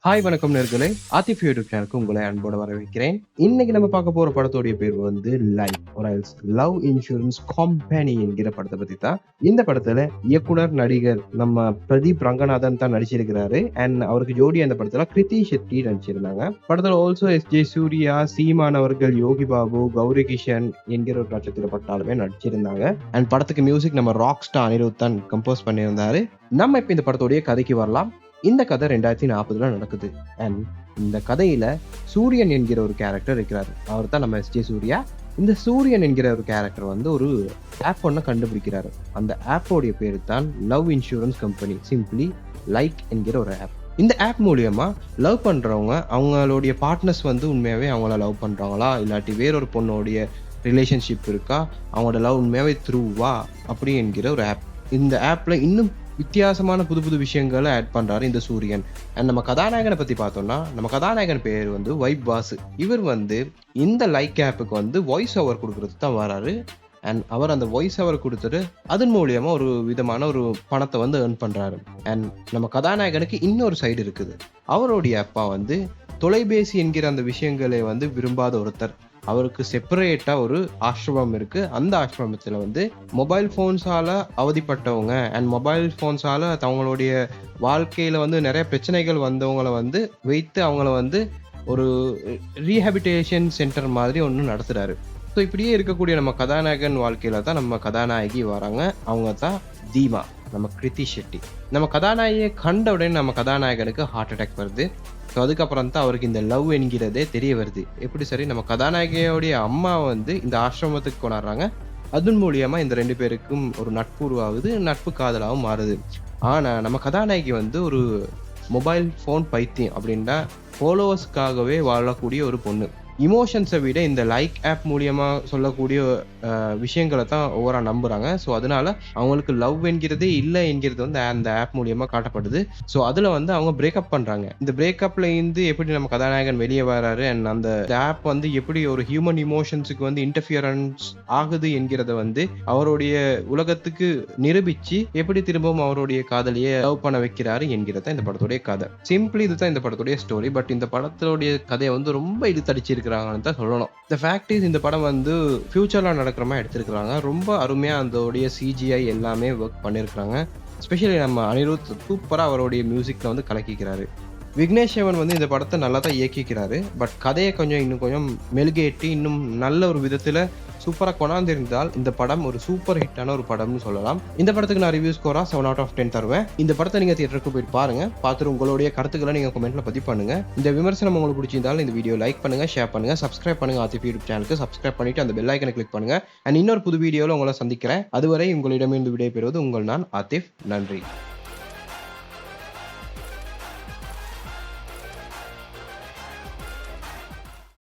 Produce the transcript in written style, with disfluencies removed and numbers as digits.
Hi வணக்கம் நேர்களே, Aathif YouTube சேனலுக்கு உங்களை அன்போடு வரவேற்கிறேன். இன்னைக்கு நம்ம பார்க்க போற படத்தோடைய பேர் வந்து life or love insurance company என்கிற படத்தை பத்தி தான். இந்த படத்துல இயக்குனர் நடிகர் நம்ம பிரதீப் ரங்கநாதன் தான் நடிச்சிருக்கிறாரு. அண்ட் அவருக்கு ஜோடி அந்த படத்துல கிருத்தி ஷெட்டி நடிச்சிருந்தாங்க. படத்துல ஆல்சோ எஸ்.ஜே. சூர்யா, சீமான் அவர்கள், யோகி பாபு, கௌரி கிஷன் என்கிற ஒரு நட்சத்திர பட்டாலுமே நடிச்சிருந்தாங்க. அண்ட் படத்துக்கு மியூசிக் நம்ம ராக் ஸ்டார் அனிருத் தான் கம்போஸ் பண்ணியிருந்தாரு. நம்ம இப்ப இந்த படத்தோடைய கதைக்கு வரலாம். இந்த கதை 2040 நடக்குது. அண்ட் இந்த கதையில சூரியன் என்கிற ஒரு கேரக்டர் இருக்கிறாரு. அவர் தான் நம்ம எஸ்.ஜே. சூர்யா. இந்த சூரியன் என்கிற ஒரு கேரக்டர் வந்து ஒரு ஆப் ஒன்று கண்டுபிடிக்கிறாரு. அந்த ஆப்போடைய பேரு தான் love insurance company, simply like என்கிற ஒரு ஆப். இந்த ஆப் மூலியமா லவ் பண்றவங்க அவங்களுடைய பார்ட்னர்ஸ் வந்து உண்மையாவே அவங்கள லவ் பண்றாங்களா, இல்லாட்டி வேறொரு பொண்ணோடைய ரிலேஷன்ஷிப் இருக்கா, அவங்களோட லவ் உண்மையாவே த்ரூவா அப்படி என்கிற ஒரு ஆப். இந்த ஆப்ல இன்னும் வித்தியாசமான புது புது விஷயங்களை ஆட் பண்றாரு இந்த சூரியன். அண்ட் நம்ம கதாநாயகனை பத்தி பார்த்தோம்னா, நம்ம கதாநாயகன் பேர் வந்து வைப் வாசு. இவர் வந்து இந்த லைக் ஆப்புக்கு வந்து வாய்ஸ் ஓவர் கொடுக்கறது தான் வராரு. அண்ட் அவர் அந்த வாய்ஸ் ஓவர் கொடுத்துட்டு அதன் மூலியமா ஒரு விதமான ஒரு பணத்தை வந்து ஏர்ன் பண்றாரு. அண்ட் நம்ம கதாநாயகனுக்கு இன்னொரு சைடு இருக்குது. அவருடைய அப்பா வந்து தொலைபேசி என்கிற அந்த விஷயங்களை வந்து விரும்பாத ஒருத்தர். அவருக்கு செப்பரேட்டா ஒரு ஆசிரமம் இருக்கு. அந்த ஆசிரமத்துல வந்து மொபைல் போன்ஸால அவதிப்பட்டவங்க அண்ட் மொபைல் போன்ஸால அவங்களுடைய வாழ்க்கையில வந்து நிறைய பிரச்சனைகள் வந்தவங்களை வந்து வைத்து அவங்கள வந்து ஒரு ரீஹாபிலிட்டேஷன் சென்டர் மாதிரி ஒன்று நடத்துறாரு. ஸோ இப்படியே இருக்கக்கூடிய நம்ம கதாநாயகன் வாழ்க்கையில தான் நம்ம கதாநாயகி வராங்க. அவங்க தான் தீமா, நம்ம கிருத்தி ஷெட்டி. நம்ம கதாநாயகியை கண்ட உடனே நம்ம கதாநாயகனுக்கு ஹார்ட் அட்டாக் வருது. ஸோ அதுக்கப்புறம் தான் அவருக்கு இந்த லவ் என்கிறதே தெரிய வருது. எப்படி சரி, நம்ம கதாநாயகியோடைய அம்மா வந்து இந்த ஆசிரமத்துக்கு கொண்டாடுறாங்க. அதன் மூலியமா இந்த 2 பேருக்கும் ஒரு நட்பு உருவாகுது, நட்பு காதலாகவும் மாறுது. ஆனா நம்ம கதாநாயகி வந்து ஒரு மொபைல் ஃபோன் பைத்தியம். அப்படின்னா ஃபாலோவர்ஸ்க்காகவே வாழக்கூடிய ஒரு பொண்ணு. இமோஷன்ஸை விட இந்த லைக் ஆப் மூலியமா சொல்லக்கூடிய விஷயங்களை தான் ஓவரா நம்புறாங்க. ஸோ அதனால அவங்களுக்கு லவ் என்கிறதே இல்லை என்கிறது வந்து அந்த ஆப் மூலியமா காட்டப்படுது. ஸோ அதுல வந்து அவங்க பிரேக்கப் பண்றாங்க. இந்த பிரேக்கப்ல இருந்து எப்படி நம்ம கதாநாயகன் வெளியே வராரு அண்ட் அந்த ஆப் வந்து எப்படி ஒரு ஹியூமன் இமோஷன்ஸுக்கு வந்து இன்டர்ஃபியரன்ஸ் ஆகுது என்கிறத வந்து அவருடைய உலகத்துக்கு நிரூபிச்சு எப்படி திரும்பவும் அவருடைய காதலியை லவ் பண்ண வைக்கிறாரு என்கிறத இந்த படத்துடைய கதை. சிம்பிளி இதுதான் இந்த படத்துடைய ஸ்டோரி. பட் இந்த படத்துடைய கதையை வந்து ரொம்ப இழுத்தடிச்சிருக்கிறாங்கன்னு தான் சொல்லணும். இந்த ஃபேக்ட் இஸ், இந்த படம் வந்து ஃபியூச்சர்ல நடக்கிற மாதிரி எடுத்திருக்கிறாங்க. ரொம்ப அருமையா அதோடைய சிஜிஐ எல்லாமே ஒர்க் பண்ணிருக்காங்க. ஸ்பெஷலி நம்ம அனிருத் சூப்பரா அவருடைய மியூசிக்ல வந்து கலக்கிக்கிறாரு. விக்னேஷ் சிவன் வந்து இந்த படத்தை நல்லா தான் இயக்கிக்கிறாரு. பட் கதையை இன்னும் கொஞ்சம் மெழுகேற்றி இன்னும் நல்ல ஒரு விதத்துல சூப்பரா கொண்டாந்திருந்தால் இந்த படம் ஒரு சூப்பர் ஹிட்டான ஒரு படம்னு சொல்லலாம். இந்த படத்துக்கு நான் ரிவ்யூ ஸ்கோரா 7/10 தருவேன். இந்த படத்தை நீங்க தியேட்டருக்கு போயிட்டு பாருங்க. பார்த்துட்டு உங்களுடைய கருத்துக்களை நீங்க கமெண்ட்ல பதிவு பண்ணுங்க. இந்த விமர்சனம் உங்களுக்கு பிடிச்சிருந்தாலும் இந்த வீடியோ லைக் பண்ணுங்க, ஷேர் பண்ணுங்க, சப்ஸ்கிரைப் பண்ணுங்க. ஆதிஃப் யூடியூப் சேனலுக்கு சப்ஸ்கிரைப் பண்ணிட்டு அந்த பெல் ஐக்கனை கிளிக் பண்ணுங்க. அண்ட் இன்னொரு புது வீடியோல உங்களை சந்திக்கிறேன். அதுவரை உங்களிடமிருந்து விடைபெறுவது உங்கள் நான் ஆதிஃப். நன்றி.